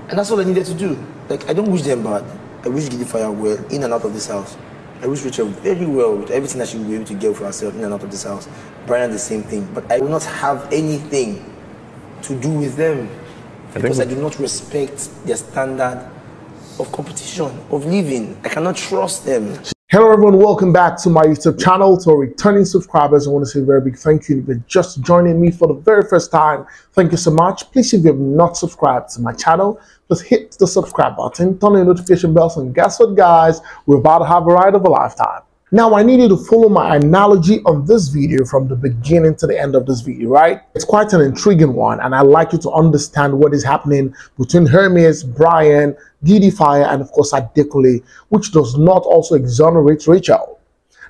And that's all I needed to do. Like, I don't wish them bad. I wish GiddyFia well in and out of this house. I wish Rachel very well with everything that she will be able to get for herself in and out of this house. Bryann, the same thing. But I will not have anything to do with them because I do not respect their standard of competition, of living. I cannot trust them. Hello everyone, welcome back to my YouTube channel. To our returning subscribers, I want to say a very big thank you. If you're just joining me for the very first time, thank you so much. Please, if you have not subscribed to my channel, just hit the subscribe button, turn on your notification bells, and guess what guys, we're about to have a ride of a lifetime. Now I need you to follow my analogy on this video from the beginning to the end of this video, right? It's quite an intriguing one, and I'd like you to understand what is happening between Hermes, Bryann, GiddyFia, and of course Adekunle, which does not also exonerate Rachel.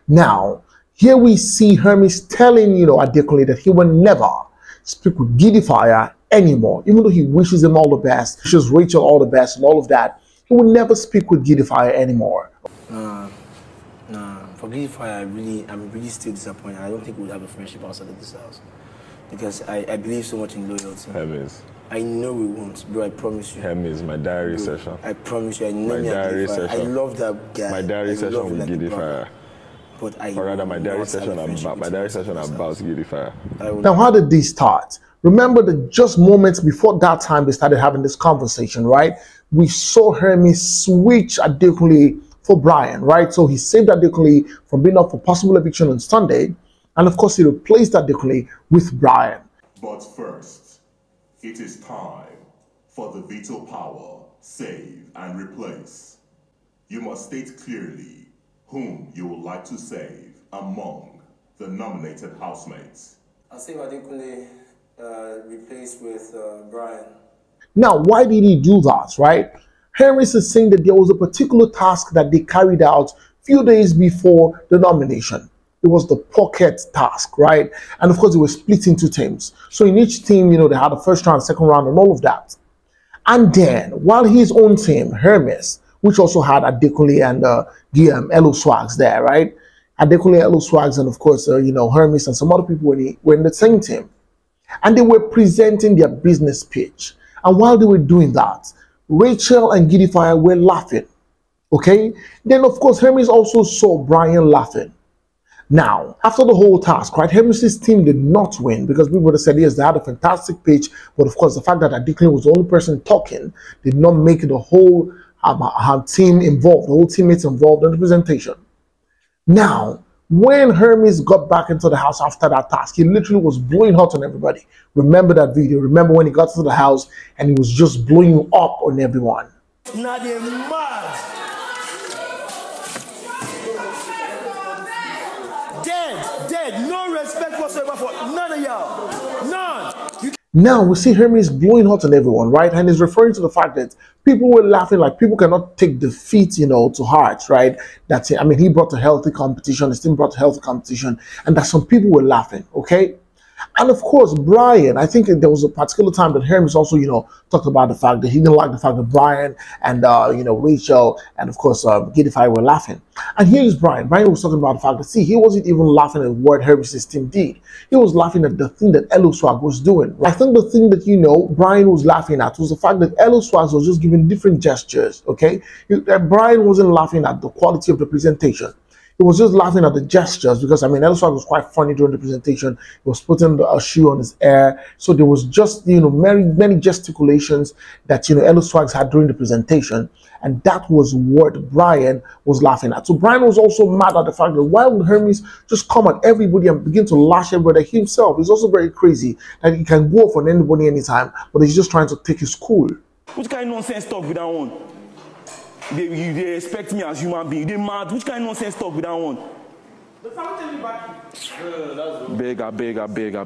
Now, here we see Hermes telling, Adekunle that he will never speak with GiddyFia anymore, even though he wishes him all the best, wishes Rachel all the best and all of that. He will never speak with GiddyFia anymore. For GiddyFia, I'm really still disappointed. I don't think we'll have a friendship outside of this house because I believe so much in loyalty. Hermes. I know we won't, bro. I promise you. Hermes, my diary session. I promise you. I know my diary session. I love that guy. My diary session with GiddyFia. But or rather, my diary session about GiddyFia. Now, how did this start? Remember that just moments before that time they started having this conversation, right? We saw Hermes switch Adekunle for Bryann, right? So he saved Adekunle from being up for possible eviction on Sunday, and of course he replaced Adekunle with Bryann. But first, it is time for the veto power, save and replace. You must state clearly whom you would like to save among the nominated housemates. I save Adekunle replaced with Bryann. Now, why did he do that, right? Hermes is saying that there was a particular task that they carried out a few days before the nomination. It was the pocket task, right? And of course, it was split into teams. So in each team, they had the first round, second round, and all of that. And then, while his own team, Hermes, which also had Adekunle and Elo Swags there, right? Adekunle, Elo Swags, and of course, Hermes and some other people were in the same team. And they were presenting their business pitch. And while they were doing that, Rachel and GiddyFia were laughing, okay? Then, of course, Hermes also saw Bryann laughing. Now, after the whole task, right, Hermes' team did not win because people would have said, yes, they had a fantastic pitch, but of course, the fact that Adekunle was the only person talking did not make the whole team involved, the whole teammates involved in the presentation. Now, when Hermes got back into the house after that task, he literally was blowing hot on everybody. Remember that video? Remember when he got to the house and he was just blowing up on everyone? Now they're mad. Dead. No respect whatsoever for none of y'all. None. Now we see Hermes blowing hot on everyone, right? And he's referring to the fact that people were laughing, like people cannot take defeat, to heart, right? That's it. I mean, he brought a healthy competition, his team brought a healthy competition, and that some people were laughing, okay? And of course, Bryann, I think there was a particular time that Hermes also, talked about the fact that he didn't like the fact that Bryann and, Rachel and of course, GiddyFia were laughing. And here is Bryann. Bryann was talking about the fact that, see, he wasn't even laughing at what Hermes' team did. He was laughing at the thing that Elo Swag was doing. I think the thing that, Bryann was laughing at was the fact that Elo Swag was just giving different gestures, okay? Bryann wasn't laughing at the quality of the presentation. He was just laughing at the gestures because, Elo Swag was quite funny during the presentation. He was putting a shoe on his hair. So there was just, many gesticulations that, Elo Swags had during the presentation. And that was what Bryann was laughing at. So Bryann was also mad at the fact that why would Hermes just come at everybody and begin to lash everybody himself? He's also very crazy that he can go off on anybody anytime, but he's just trying to take his cool. Which kind of nonsense talk with that one? They respect me as human being. They mad. Which kind of nonsense talk with that one?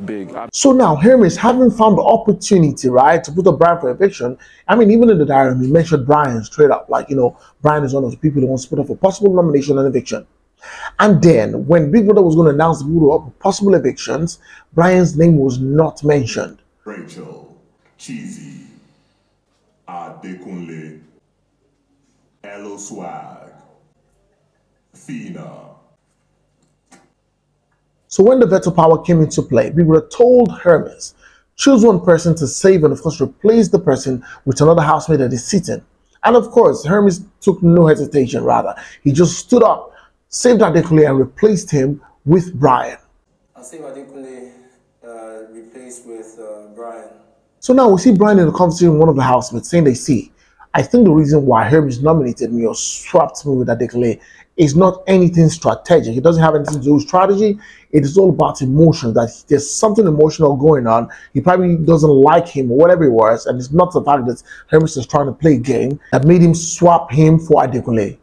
Beg. So now Hermes, having found the opportunity, right, to put a Bryann for eviction, even in the diary, he mentioned Bryann straight up, like, Bryann is one of the people who wants to put up for possible nomination and eviction. And then when Big Brother was going to announce the people of possible evictions, Bryann's name was not mentioned. Rachel, Cheesy, Adekunle, Elo Swag, Fina. So when the veto power came into play, we were told Hermes choose one person to save and of course replace the person with another housemate that is sitting. And of course, Hermes took no hesitation, rather. He just stood up, saved Adekunle and replaced him with Bryann. I saved Adekunle, replaced with Bryann. So now we see Bryann in the conversation with one of the housemates saying they see, I think the reason why Hermes nominated me or swapped me with Adekunle is not anything strategic. It doesn't have anything to do with strategy. It is all about emotion, that there's something emotional going on. He probably doesn't like him or whatever it was. And it's not the fact that Hermes is trying to play a game that made him swap him for Adekunle.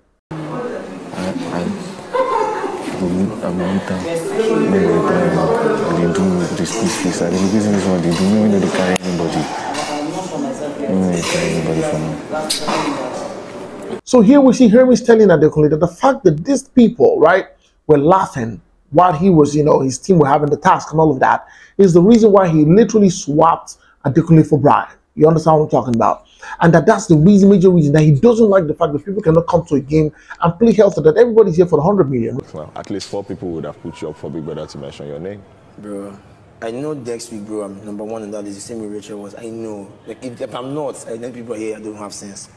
So here we see Hermes telling Adekunle that the fact that these people, right, were laughing while he was, his team were having the task and all of that is the reason why he literally swapped Adekunle for Bryann. You understand what I'm talking about? And that's the major reason that he doesn't like the fact that people cannot come to a game and play healthy, that everybody's here for the 100 million. Well, at least 4 people would have put you up for Big Brother to mention your name. Bro, I know next week, bro, I'm #1 and that is the same way Rachel was. I know. Like, if I'm not, I know people here don't have sense.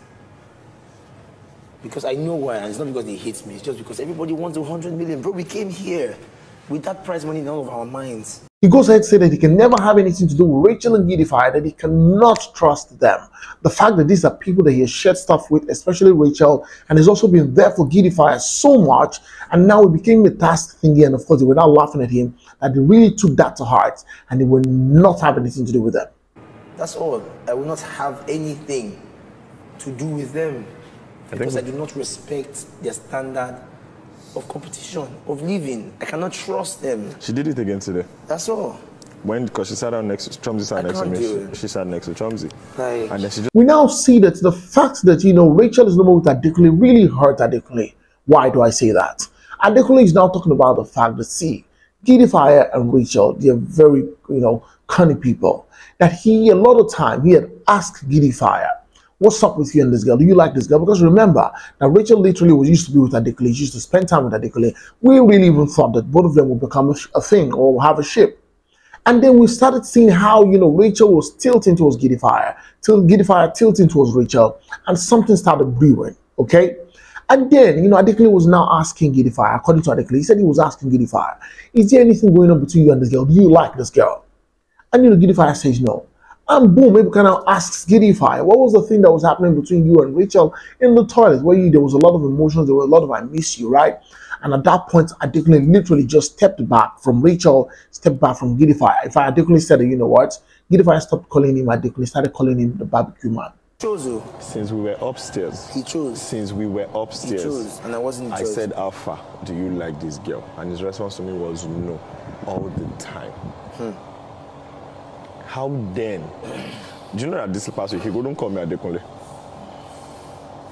Because I know why, and it's not because they hate me, it's just because everybody wants 100 million. Bro, we came here with that prize money in all of our minds. He goes ahead to say that he can never have anything to do with Rachel and GiddyFia, that he cannot trust them. The fact that these are people that he has shared stuff with, especially Rachel, and has also been there for GiddyFia so much, and now it became a task thingy, and of course they were now laughing at him, that they really took that to heart, and they will not have anything to do with them. That's all. I will not have anything to do with them. Because I do not respect their standard of competition, of living. I cannot trust them. She did it again today. That's all. Because she sat down next to Chomzi, sat next to me. She sat next to Chomzi. And then she just... We now see that the fact that, Rachel is no more with Adekunle really hurt Adekunle. Why do I say that? Adekunle is now talking about the fact that, see, GiddyFia and Rachel, they are very, cunning people. That a lot of time, he had asked GiddyFia, what's up with you and this girl? Do you like this girl? Because remember, that Rachel literally used to be with Adekunle. She used to spend time with Adekunle. We really even thought that both of them would become a thing or have a ship. And then we started seeing how, Rachel was tilting towards GiddyFia, GiddyFia tilting towards Rachel, and something started brewing, okay? And then, Adekunle was now asking GiddyFia, according to Adekunle, he said he was asking GiddyFia, is there anything going on between you and this girl? Do you like this girl? And, GiddyFia says no. And boom, maybe kind of asks GiddyFia, what was the thing that was happening between you and Rachel in the toilet, where there was a lot of emotions, there were a lot of I miss you, right? And at that point, Adekunle literally just stepped back from Rachel, stepped back from GiddyFia. If Adekunle said, you know what, GiddyFia stopped calling him Adekunle, started calling him the barbecue man. Chose. Since we were upstairs. He chose. Since we were upstairs. He chose, and I wasn't. I said, Alpha, do you like this girl? And his response to me was no, all the time. How then? Do you know that this past week, he couldn't call me Adekunle?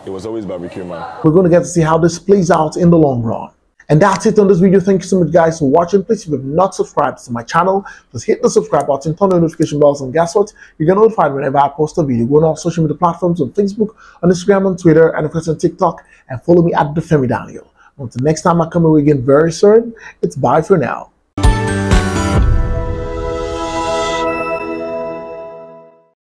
It was always barbecue man. We're going to get to see how this plays out in the long run. And that's it on this video. Thank you so much, guys, for watching. Please, if you have not subscribed to my channel, just hit the subscribe button, turn on notification bells, and guess what? You get notified whenever I post a video. Go on all social media platforms on Facebook, on Instagram, on Twitter, and of course on TikTok, and follow me at Olufemi. Until next time I come away again very soon, it's bye for now.